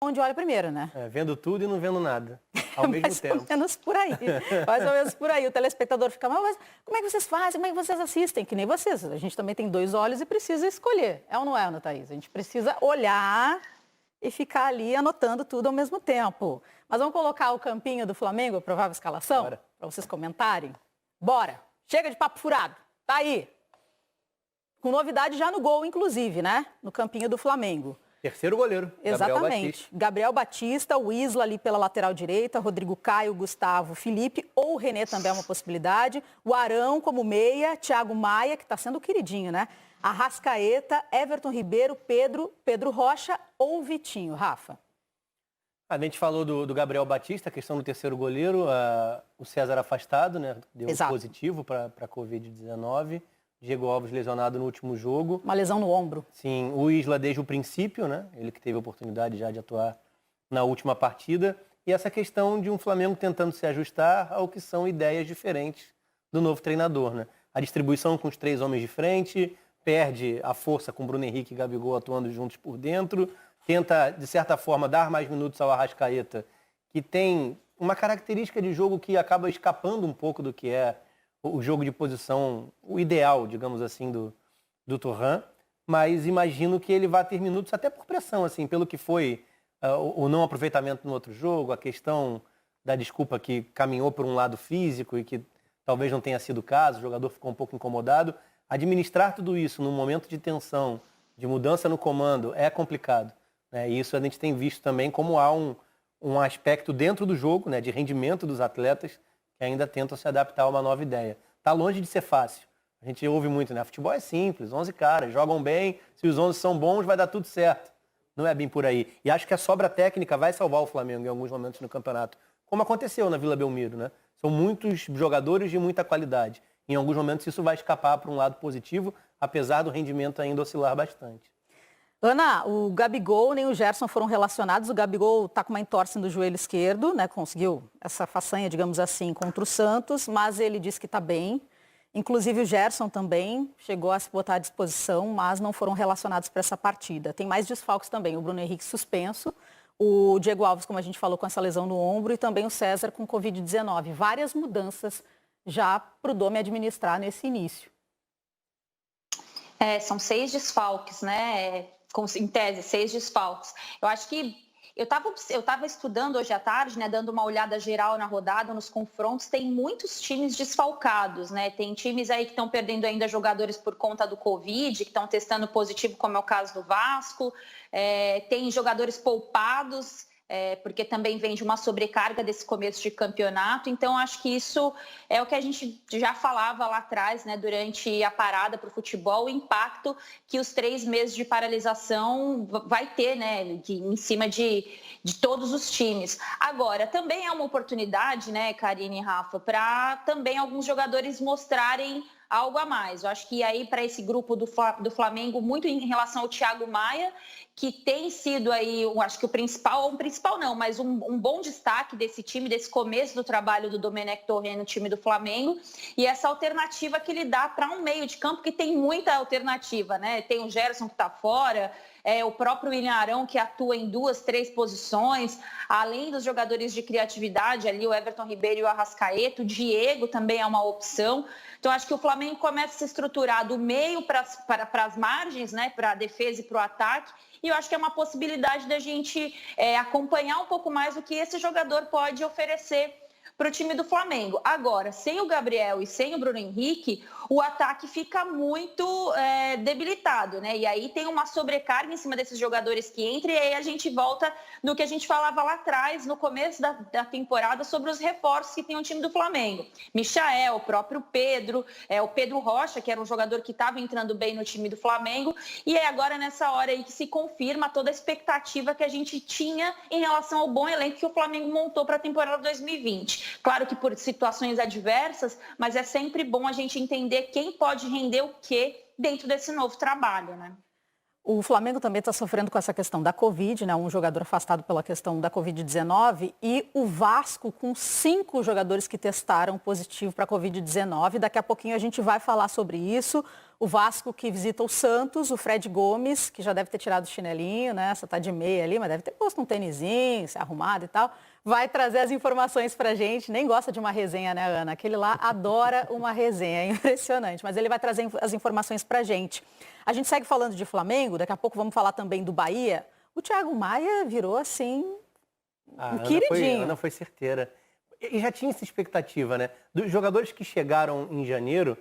onde olha primeiro, né? Vendo tudo e não vendo nada, ao mesmo tempo. Mais ou menos por aí. Mais ou menos por aí. O telespectador fica, mas como é que vocês fazem? Como é que vocês assistem? Que nem vocês. A gente também tem 2 olhos e precisa escolher. É ou não é, Ana Thaís? A gente precisa olhar e ficar ali anotando tudo ao mesmo tempo. Mas vamos colocar o campinho do Flamengo, a provável escalação, para vocês comentarem? Bora! Chega de papo furado. Tá aí. Com novidade já no gol, inclusive, né? No campinho do Flamengo. Terceiro goleiro, Exatamente. Gabriel Batista, o Isla ali pela lateral direita, Rodrigo Caio, Gustavo, Felipe, ou o René também é uma possibilidade. O Arão como meia, Thiago Maia, que está sendo o queridinho, né? Arrascaeta, Everton Ribeiro, Pedro Rocha ou Vitinho, Rafa? A gente falou do Gabriel Batista, a questão do terceiro goleiro, o César afastado, né? Deu positivo para a Covid-19. Diego Alves lesionado no último jogo. Uma lesão no ombro. Sim, o Isla desde o princípio, né? Ele que teve a oportunidade já de atuar na última partida. E essa questão de um Flamengo tentando se ajustar ao que são ideias diferentes do novo treinador, né? A distribuição com os 3 homens de frente, perde a força com Bruno Henrique e Gabigol atuando juntos por dentro, tenta, de certa forma, dar mais minutos ao Arrascaeta, que tem uma característica de jogo que acaba escapando um pouco do que é o jogo de posição, o ideal, digamos assim, do Thuram, mas imagino que ele vai ter minutos até por pressão, assim, pelo que foi o não aproveitamento no outro jogo, a questão da desculpa que caminhou por um lado físico e que talvez não tenha sido o caso, o jogador ficou um pouco incomodado. Administrar tudo isso num momento de tensão, de mudança no comando, é complicado, né? E isso a gente tem visto também como há um aspecto dentro do jogo, né, de rendimento dos atletas, que ainda tentam se adaptar a uma nova ideia. Está longe de ser fácil. A gente ouve muito, né? Futebol é simples, 11 caras, jogam bem, se os 11 são bons, vai dar tudo certo. Não é bem por aí. E acho que a sobra técnica vai salvar o Flamengo em alguns momentos no campeonato, como aconteceu na Vila Belmiro, né? São muitos jogadores de muita qualidade. Em alguns momentos isso vai escapar para um lado positivo, apesar do rendimento ainda oscilar bastante. Ana, o Gabigol nem o Gerson foram relacionados. O Gabigol está com uma entorse no joelho esquerdo, né? Conseguiu essa façanha, digamos assim, contra o Santos, mas ele disse que está bem. Inclusive o Gerson também chegou a se botar à disposição, mas não foram relacionados para essa partida. Tem mais desfalques também. O Bruno Henrique suspenso, o Diego Alves, como a gente falou, com essa lesão no ombro, e também o César com Covid-19. Várias mudanças já para o Dome administrar nesse início. São 6 desfalques, né? Em tese, 6 desfalques. Eu acho que eu estava estudando hoje à tarde, né, dando uma olhada geral na rodada, nos confrontos. Tem muitos times desfalcados, né? Tem times aí que estão perdendo ainda jogadores por conta do Covid, que estão testando positivo, como é o caso do Vasco. Tem jogadores poupados, porque também vem de uma sobrecarga desse começo de campeonato. Então, acho que isso é o que a gente já falava lá atrás, né, durante a parada para o futebol, o impacto que os 3 meses de paralisação vai ter, né, em cima de todos os times. Agora, também é uma oportunidade, né, Karine e Rafa, para também alguns jogadores mostrarem algo a mais. Eu acho que aí para esse grupo do Flamengo, muito em relação ao Thiago Maia, que tem sido aí, eu acho que o principal não, mas um bom destaque desse time, desse começo do trabalho do Domenech Torrent no time do Flamengo, e essa alternativa que ele dá para um meio de campo que tem muita alternativa, né? Tem o Gerson que está fora, o próprio William Arão que atua em 2, 3 posições, além dos jogadores de criatividade ali, o Everton Ribeiro e o Arrascaeta, o Diego também é uma opção. Então, acho que o Flamengo começa a se estruturar do meio para as margens, né, para a defesa e para o ataque, e eu acho que é uma possibilidade da gente acompanhar um pouco mais o que esse jogador pode oferecer para o time do Flamengo. Agora, sem o Gabriel e sem o Bruno Henrique, o ataque fica muito debilitado, né? E aí tem uma sobrecarga em cima desses jogadores que entram, e aí a gente volta no que a gente falava lá atrás, no começo da temporada, sobre os reforços que tem o time do Flamengo. Michael, o próprio Pedro, o Pedro Rocha, que era um jogador que estava entrando bem no time do Flamengo, e é agora nessa hora aí que se confirma toda a expectativa que a gente tinha em relação ao bom elenco que o Flamengo montou para a temporada 2020. Claro que por situações adversas, mas é sempre bom a gente entender quem pode render o quê dentro desse novo trabalho, né? O Flamengo também está sofrendo com essa questão da Covid, né? Um jogador afastado pela questão da Covid-19, e o Vasco com 5 jogadores que testaram positivo para a Covid-19. Daqui a pouquinho a gente vai falar sobre isso. O Vasco que visita o Santos, o Fred Gomes, que já deve ter tirado o chinelinho, né? Só tá de meia ali, mas deve ter posto um tênisinho, se arrumado e tal. Vai trazer as informações pra gente. Nem gosta de uma resenha, né, Ana? Aquele lá adora uma resenha, é impressionante. Mas ele vai trazer as informações pra gente. A gente segue falando de Flamengo, daqui a pouco vamos falar também do Bahia. O Thiago Maia virou, assim, um queridinho. A Ana foi certeira. E já tinha essa expectativa, né? Dos jogadores que chegaram em janeiro,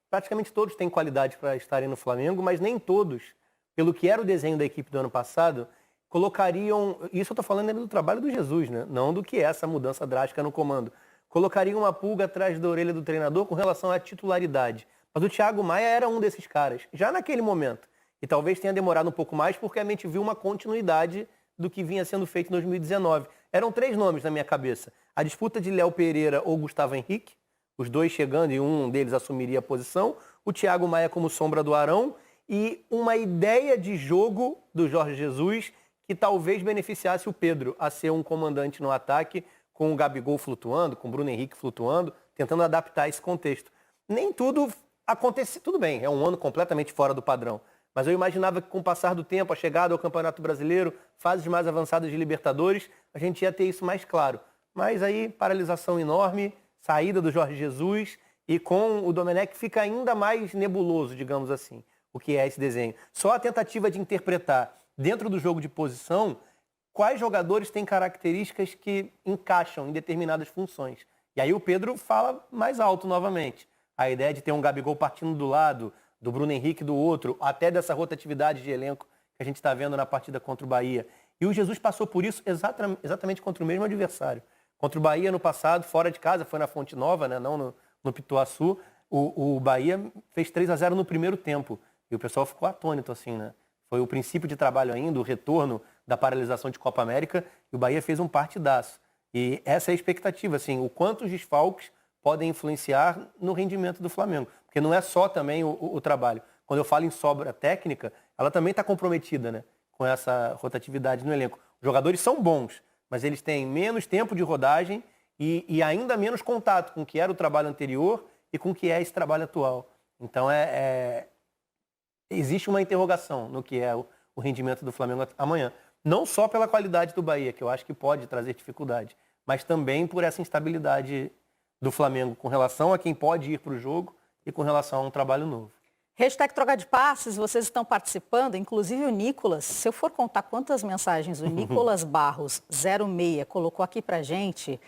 praticamente todos têm qualidade para estarem no Flamengo, mas nem todos, pelo que era o desenho da equipe do ano passado, colocariam, isso eu estou falando do trabalho do Jesus, né? Não do que é essa mudança drástica no comando, colocariam uma pulga atrás da orelha do treinador com relação à titularidade. Mas o Thiago Maia era um desses caras, já naquele momento. E talvez tenha demorado um pouco mais porque a gente viu uma continuidade do que vinha sendo feito em 2019. Eram 3 nomes na minha cabeça. A disputa de Léo Pereira ou Gustavo Henrique, os dois chegando e um deles assumiria a posição, o Thiago Maia como sombra do Arão e uma ideia de jogo do Jorge Jesus que talvez beneficiasse o Pedro a ser um comandante no ataque, com o Gabigol flutuando, com o Bruno Henrique flutuando, tentando adaptar esse contexto. Nem tudo acontece, tudo bem, é um ano completamente fora do padrão, mas eu imaginava que com o passar do tempo, a chegada ao Campeonato Brasileiro, fases mais avançadas de Libertadores, a gente ia ter isso mais claro. Mas aí, paralisação enorme, saída do Jorge Jesus e com o Domenech fica ainda mais nebuloso, digamos assim, o que é esse desenho. Só a tentativa de interpretar dentro do jogo de posição quais jogadores têm características que encaixam em determinadas funções. E aí o Pedro fala mais alto novamente. A ideia de ter um Gabigol partindo do lado, do Bruno Henrique do outro, até dessa rotatividade de elenco que a gente está vendo na partida contra o Bahia. E o Jesus passou por isso exatamente contra o mesmo adversário. Contra o Bahia no passado, fora de casa, foi na Fonte Nova, né? Não no Pituaçu. O Bahia fez 3-0 no primeiro tempo. E o pessoal ficou atônito, assim, né? Foi o princípio de trabalho ainda, o retorno da paralisação de Copa América, e o Bahia fez um partidaço. E essa é a expectativa, assim, o quanto os desfalques podem influenciar no rendimento do Flamengo. Porque não é só também o trabalho. Quando eu falo em sobra técnica, ela também está comprometida, né? Com essa rotatividade no elenco. Os jogadores são bons, mas eles têm menos tempo de rodagem e ainda menos contato com o que era o trabalho anterior e com o que é esse trabalho atual. Então, existe uma interrogação no que é o rendimento do Flamengo amanhã. Não só pela qualidade do Bahia, que eu acho que pode trazer dificuldade, mas também por essa instabilidade do Flamengo com relação a quem pode ir para o jogo e com relação a um trabalho novo. Hashtag Troca de Passes, vocês estão participando, inclusive o Nicolas, se eu for contar quantas mensagens o Nicolas Barros 06 colocou aqui pra gente,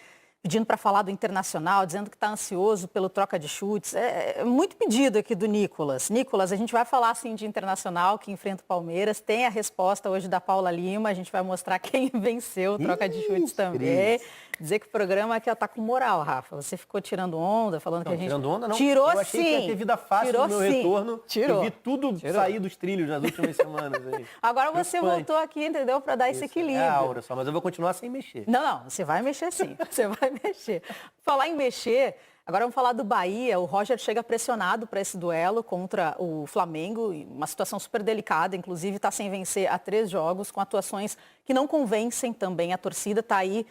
pedindo para falar do Internacional, dizendo que está ansioso pelo troca de chutes. É muito pedido aqui do Nicolas. Nicolas, a gente vai falar assim de Internacional, que enfrenta o Palmeiras. Tem a resposta hoje da Paula Lima. A gente vai mostrar quem venceu o troca de chutes também. Dizer que o programa aqui está com moral, Rafa. Você ficou tirando onda, falando que a gente... Tirando onda, não. Tirou, eu achei sim. que ia ter vida fácil no meu retorno. Tirou. Eu vi tudo sair dos trilhos nas últimas semanas. Aí. Agora você voltou aqui, entendeu? Para dar esse equilíbrio. É a aura só, mas eu vou continuar sem mexer. Não, você vai mexer sim. Você vai mexer. Falar em mexer, agora vamos falar do Bahia. O Roger chega pressionado para esse duelo contra o Flamengo. Uma situação super delicada, inclusive está sem vencer há 3 jogos, com atuações que não convencem também. A torcida está aí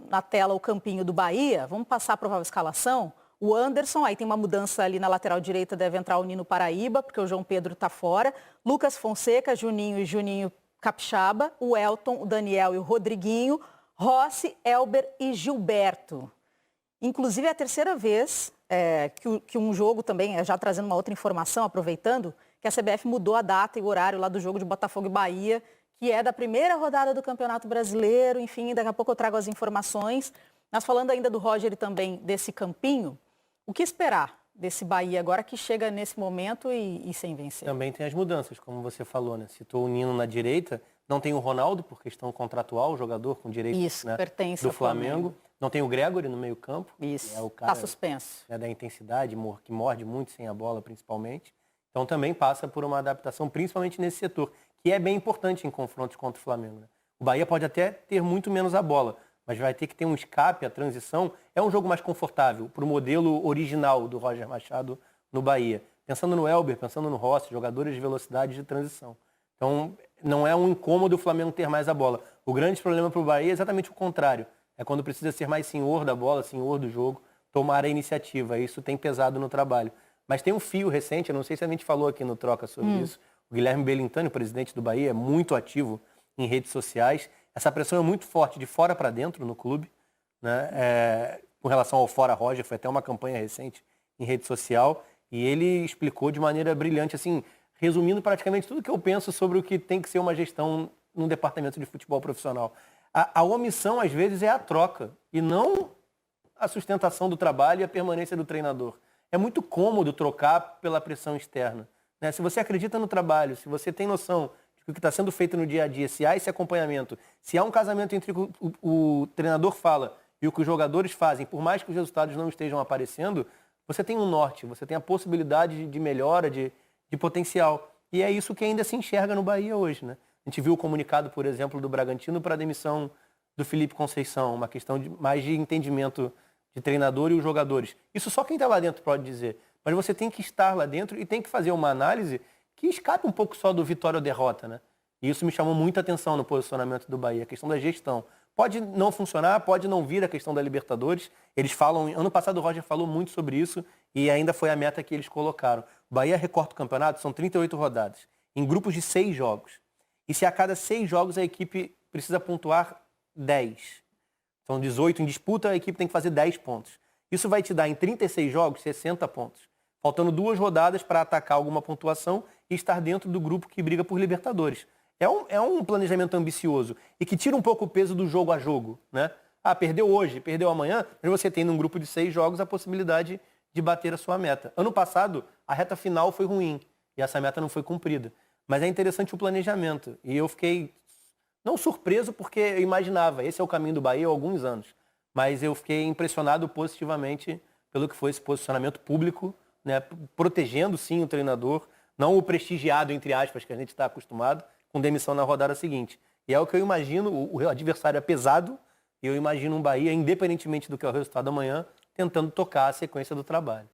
na tela o campinho do Bahia. Vamos passar a provável escalação. O Anderson, aí tem uma mudança ali na lateral direita, deve entrar o Nino Paraíba, porque o João Pedro está fora. Lucas Fonseca, Juninho e Juninho Capixaba. O Elton, o Daniel e o Rodriguinho. Rossi, Elber e Gilberto. Inclusive é a 3ª vez que um jogo também, já trazendo uma outra informação, aproveitando, que a CBF mudou a data e o horário lá do jogo de Botafogo e Bahia, que é da primeira rodada do Campeonato Brasileiro. Enfim, daqui a pouco eu trago as informações. Mas falando ainda do Roger e também desse campinho, o que esperar desse Bahia agora que chega nesse momento e sem vencer? Também tem as mudanças, como você falou, né? Citou o Nino na direita, não tem o Ronaldo por questão contratual, o jogador com direito, né, pertence do ao Flamengo. Não tem o Gregory no meio campo. Isso, é o cara, está suspenso. Da intensidade, que morde muito sem a bola, principalmente. Então também passa por uma adaptação, principalmente nesse setor, que é bem importante em confrontos contra o Flamengo. Né? O Bahia pode até ter muito menos a bola, mas vai ter que ter um escape, a transição. É um jogo mais confortável para o modelo original do Roger Machado no Bahia. Pensando no Elber, pensando no Rossi, jogadores de velocidade de transição. Então, não é um incômodo o Flamengo ter mais a bola. O grande problema para o Bahia é exatamente o contrário. É quando precisa ser mais senhor da bola, senhor do jogo, tomar a iniciativa. Isso tem pesado no trabalho. Mas tem um fio recente, eu não sei se a gente falou aqui no Troca sobre isso. O Guilherme Belintani, o presidente do Bahia, é muito ativo em redes sociais. Essa pressão é muito forte de fora para dentro no clube, né? Com relação ao Fora Roger, foi até uma campanha recente em rede social. E ele explicou de maneira brilhante, assim, resumindo praticamente tudo que eu penso sobre o que tem que ser uma gestão num departamento de futebol profissional. A omissão, às vezes, é a troca e não a sustentação do trabalho e a permanência do treinador. É muito cômodo trocar pela pressão externa, né? Se você acredita no trabalho, se você tem noção de que o que está sendo feito no dia a dia, se há esse acompanhamento, se há um casamento entre o que o treinador fala e o que os jogadores fazem, por mais que os resultados não estejam aparecendo, você tem um norte, você tem a possibilidade de melhora, de potencial. E é isso que ainda se enxerga no Bahia hoje, né? A gente viu o comunicado, por exemplo, do Bragantino para a demissão do Felipe Conceição, uma questão mais de entendimento de treinador e os jogadores. Isso só quem está lá dentro pode dizer. Mas você tem que estar lá dentro e tem que fazer uma análise que escape um pouco só do vitória ou derrota, né? E isso me chamou muita atenção no posicionamento do Bahia, a questão da gestão. Pode não funcionar, pode não vir a questão da Libertadores. Eles falam, ano passado o Roger falou muito sobre isso e ainda foi a meta que eles colocaram. O Bahia recorta o campeonato, são 38 rodadas, em grupos de 6 jogos. E se a cada 6 jogos a equipe precisa pontuar 10. São 18 em disputa, a equipe tem que fazer 10 pontos. Isso vai te dar em 36 jogos 60 pontos. Faltando 2 rodadas para atacar alguma pontuação e estar dentro do grupo que briga por Libertadores. É um planejamento ambicioso e que tira um pouco o peso do jogo a jogo, né? Perdeu hoje, perdeu amanhã, mas você tem num grupo de 6 jogos a possibilidade de bater a sua meta. Ano passado, a reta final foi ruim e essa meta não foi cumprida. Mas é interessante o planejamento. E eu fiquei, não surpreso, porque eu imaginava, esse é o caminho do Bahia há alguns anos. Mas eu fiquei impressionado positivamente pelo que foi esse posicionamento público, né? Protegendo, sim, o treinador, não o prestigiado, entre aspas, que a gente está acostumado, com demissão na rodada seguinte. E é o que eu imagino, o adversário é pesado, e eu imagino um Bahia, independentemente do que é o resultado amanhã, tentando tocar a sequência do trabalho.